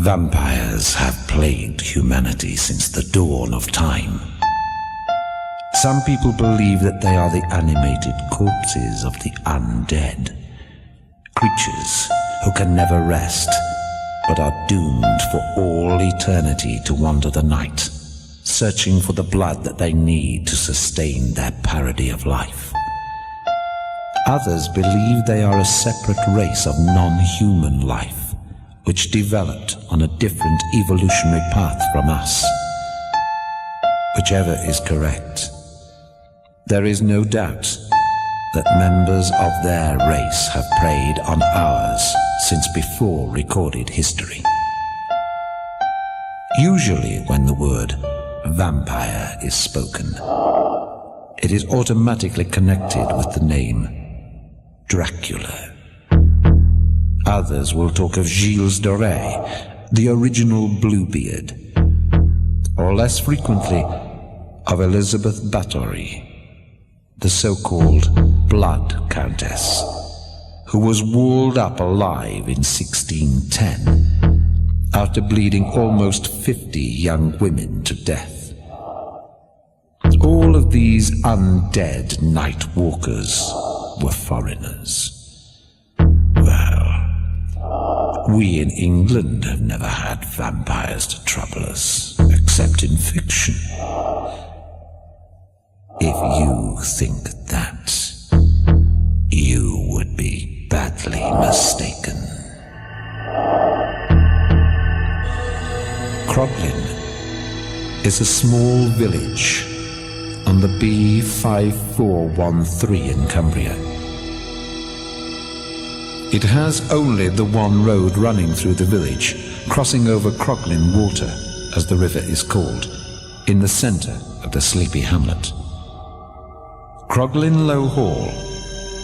Vampires have plagued humanity since the dawn of time. Some people believe that they are the animated corpses of the undead, creatures who can never rest, but are doomed for all eternity to wander the night, searching for the blood that they need to sustain their parody of life. Others believe they are a separate race of non-human life, which developed on a different evolutionary path from us. Whichever is correct, there is no doubt that members of their race have preyed on ours since before recorded history. Usually when the word vampire is spoken, it is automatically connected with the name Dracula. Others will talk of Gilles de Rais, the original Bluebeard, or less frequently of Elizabeth Bathory, the so-called Blood Countess, who was walled up alive in 1610 after bleeding almost 50 young women to death. All of these undead night walkers were foreigners. Well, we in England have never had vampires to trouble us, except in fiction. If you think that, you would be badly mistaken. Croglin is a small village on the B5413 in Cumbria. It has only the one road running through the village, crossing over Croglin Water, as the river is called, in the centre of the sleepy hamlet. Croglin Low Hall,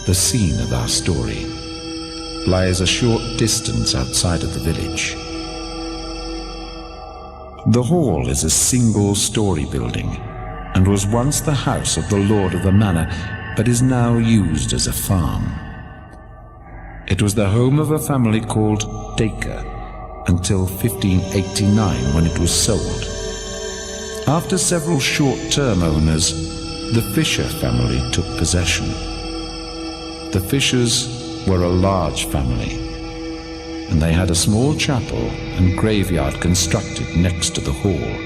the scene of our story, lies a short distance outside of the village. The hall is a single-story building and was once the house of the lord of the manor, but is now used as a farm. It was the home of a family called Dacre until 1589, when it was sold. After several short-term owners, the Fisher family took possession. The Fishers were a large family, and they had a small chapel and graveyard constructed next to the hall.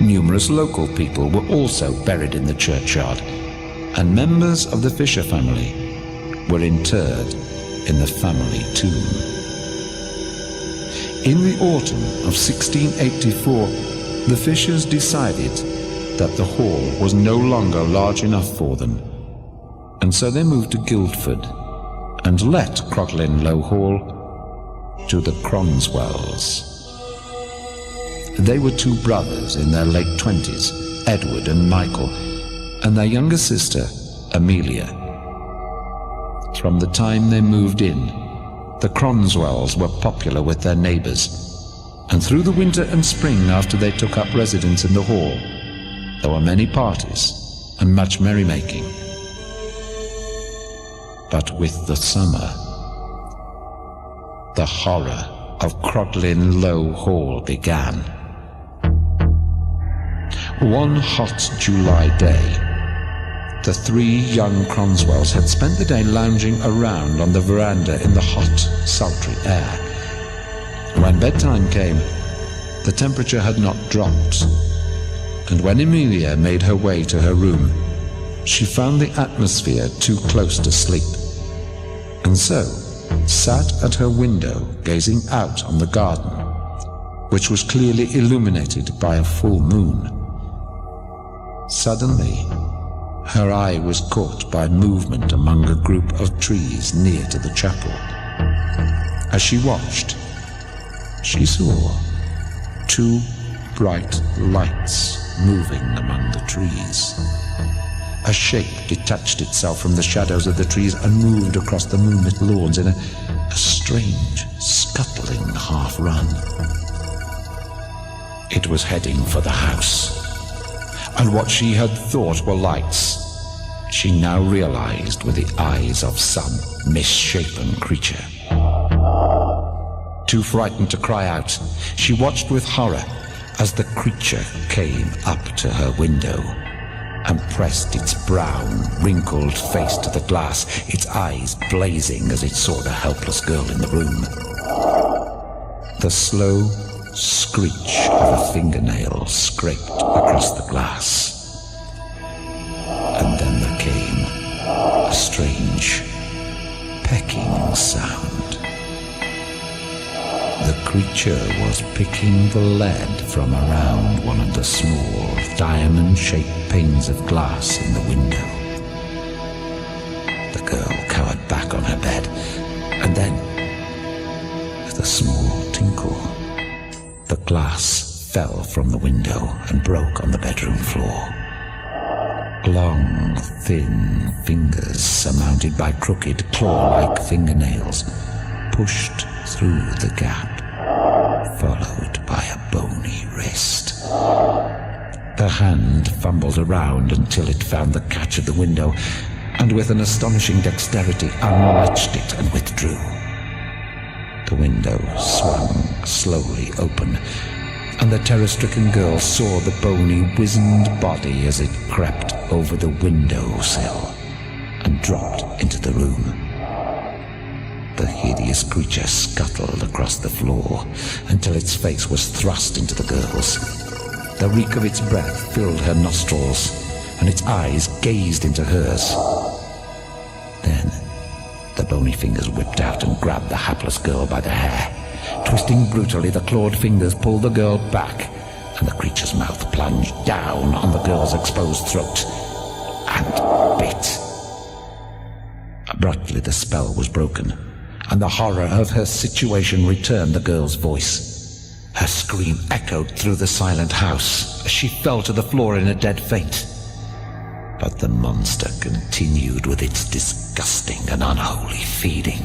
Numerous local people were also buried in the churchyard, and members of the Fisher family were interred in the family tomb. In the autumn of 1684, the Fishers decided that the hall was no longer large enough for them, and so they moved to Guildford and let Croglin Low Hall to the Cronswells. They were two brothers in their late 20s, Edward and Michael, and their younger sister, Amelia. From the time they moved in, the Cronswells were popular with their neighbours, and through the winter and spring after they took up residence in the hall, there were many parties and much merrymaking. But with the summer, the horror of Croglin Low Hall began. One hot July day, the three young Cronswells had spent the day lounging around on the veranda in the hot, sultry air. When bedtime came, the temperature had not dropped, and when Amelia made her way to her room, she found the atmosphere too close to sleep, and so sat at her window gazing out on the garden, which was clearly illuminated by a full moon. Suddenly, her eye was caught by movement among a group of trees near to the chapel. As she watched, she saw two bright lights moving among the trees. A shape detached itself from the shadows of the trees and moved across the moonlit lawns in a strange, scuttling half-run. It was heading for the house, and what she had thought were lights, she now realized were the eyes of some misshapen creature. Too frightened to cry out, she watched with horror as the creature came up to her window and pressed its brown, wrinkled face to the glass, its eyes blazing as it saw the helpless girl in the room. The slow screech of a fingernail scraped across the glass. And then there came a strange, pecking sound. The creature was picking the lead from around one of the small, diamond-shaped panes of glass in the window. The girl cowered back on her bed, and then, with a small tinkle, the glass fell from the window and broke on the bedroom floor. Long, thin fingers surmounted by crooked, claw-like fingernails pushed through the gap, followed by a bony wrist. The hand fumbled around until it found the catch of the window, and with an astonishing dexterity unlatched it and withdrew. The window swung slowly open, and the terror-stricken girl saw the bony, wizened body as it crept over the windowsill and dropped into the room. The hideous creature scuttled across the floor until its face was thrust into the girl's. The reek of its breath filled her nostrils, and its eyes gazed into hers. Then, the bony fingers whipped out and grabbed the hapless girl by the hair. Twisting brutally, the clawed fingers pulled the girl back, and the creature's mouth plunged down on the girl's exposed throat and bit. Abruptly, the spell was broken, and the horror of her situation returned the girl's voice. Her scream echoed through the silent house as she fell to the floor in a dead faint. But the monster continued with its disgusting and unholy feeding.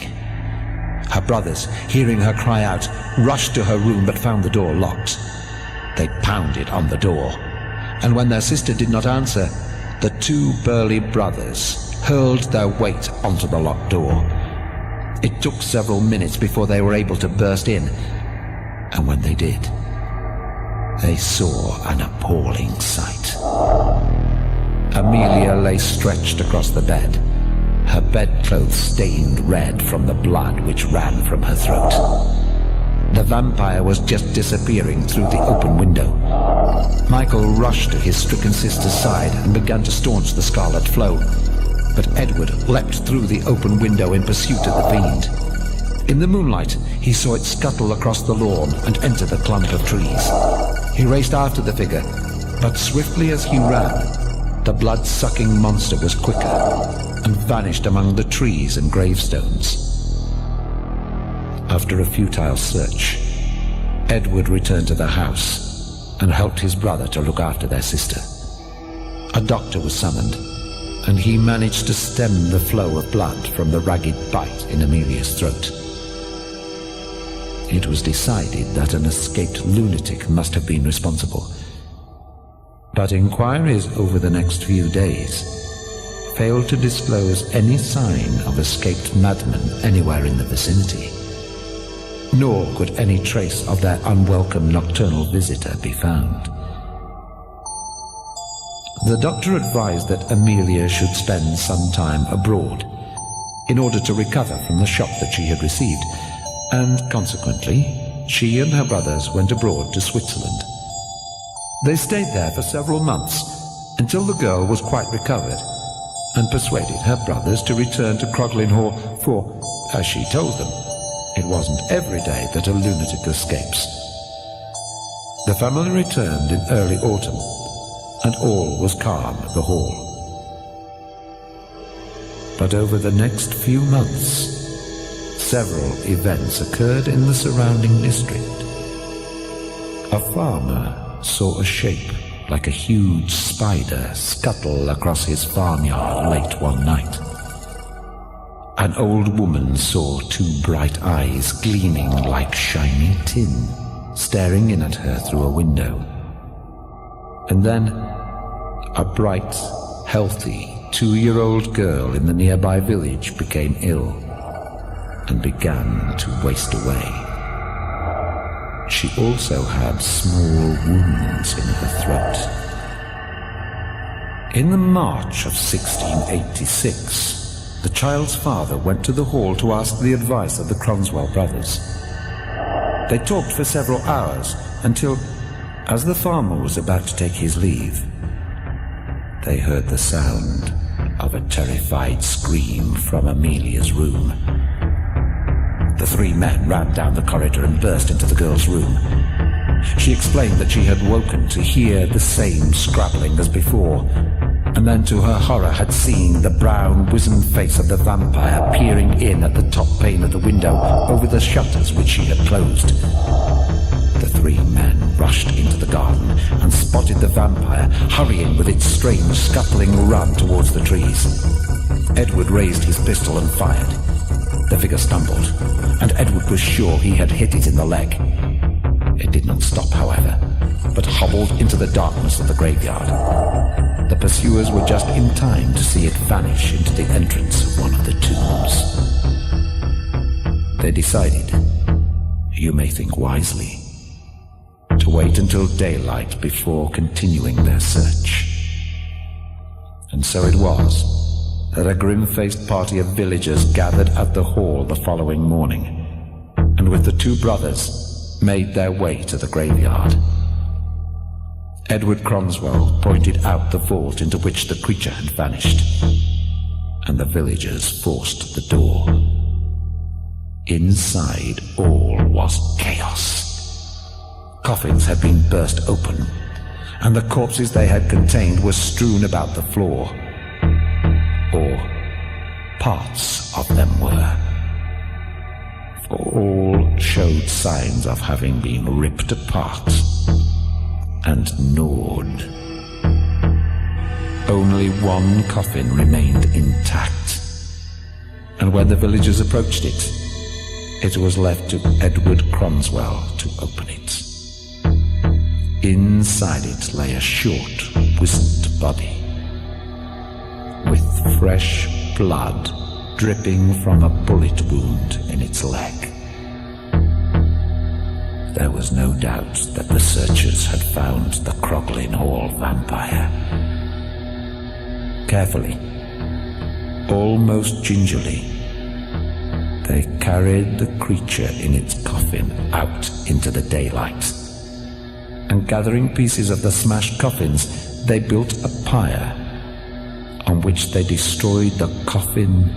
Her brothers, hearing her cry out, rushed to her room but found the door locked. They pounded on the door, and when their sister did not answer, the two burly brothers hurled their weight onto the locked door. It took several minutes before they were able to burst in, and when they did, they saw an appalling sight. Amelia lay stretched across the bed, her bedclothes stained red from the blood which ran from her throat. The vampire was just disappearing through the open window. Michael rushed to his stricken sister's side and began to staunch the scarlet flow, but Edward leapt through the open window in pursuit of the fiend. In the moonlight, he saw it scuttle across the lawn and enter the clump of trees. He raced after the figure, but swiftly as he ran, the blood-sucking monster was quicker and vanished among the trees and gravestones. After a futile search, Edward returned to the house and helped his brother to look after their sister. A doctor was summoned, and he managed to stem the flow of blood from the ragged bite in Amelia's throat. It was decided that an escaped lunatic must have been responsible, but inquiries over the next few days failed to disclose any sign of escaped madmen anywhere in the vicinity, nor could any trace of their unwelcome nocturnal visitor be found. The doctor advised that Amelia should spend some time abroad in order to recover from the shock that she had received, and consequently, she and her brothers went abroad to Switzerland. They stayed there for several months until the girl was quite recovered and persuaded her brothers to return to Croglin Hall, for, as she told them, it wasn't every day that a lunatic escapes. The family returned in early autumn, and all was calm at the Hall. But over the next few months, several events occurred in the surrounding district. A farmer saw a shape like a huge spider scuttle across his farmyard late one night. An old woman saw two bright eyes gleaming like shiny tin, staring in at her through a window. And then, a bright, healthy 2-year-old girl in the nearby village became ill and began to waste away. She also had small wounds in her throat. In the March of 1686, the child's father went to the hall to ask the advice of the Cronswell brothers. They talked for several hours until, as the farmer was about to take his leave, they heard the sound of a terrified scream from Amelia's room. The three men ran down the corridor and burst into the girl's room. She explained that she had woken to hear the same scrabbling as before, and then to her horror had seen the brown, wizened face of the vampire peering in at the top pane of the window over the shutters which she had closed. The three men rushed into the garden and spotted the vampire hurrying with its strange, scuffling run towards the trees. Edward raised his pistol and fired. The figure stumbled, and Edward was sure he had hit it in the leg. It did not stop, however, but hobbled into the darkness of the graveyard. The pursuers were just in time to see it vanish into the entrance of one of the tombs. They decided, you may think wisely, to wait until daylight before continuing their search. And so it was that a grim-faced party of villagers gathered at the hall the following morning, and with the two brothers made their way to the graveyard. Edward Cronswell pointed out the vault into which the creature had vanished, and the villagers forced the door. Inside all was chaos. Coffins had been burst open, and the corpses they had contained were strewn about the floor. Or parts of them were, for all showed signs of having been ripped apart and gnawed. Only one coffin remained intact, and when the villagers approached it, it was left to Edward Cronswell to open it. Inside it lay a short, wizened body, with fresh blood dripping from a bullet wound in its leg. There was no doubt that the searchers had found the Croglin Hall vampire. Carefully, almost gingerly, they carried the creature in its coffin out into the daylight, and gathering pieces of the smashed coffins, they built a pyre on which they destroyed the coffin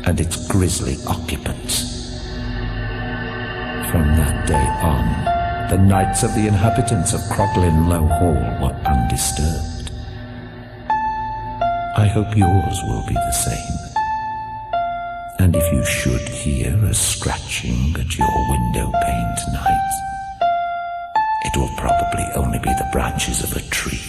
and its grisly occupant. From that day on, the nights of the inhabitants of Croglin Low Hall were undisturbed. I hope yours will be the same. And if you should hear a scratching at your window pane tonight, it will probably only be the branches of a tree.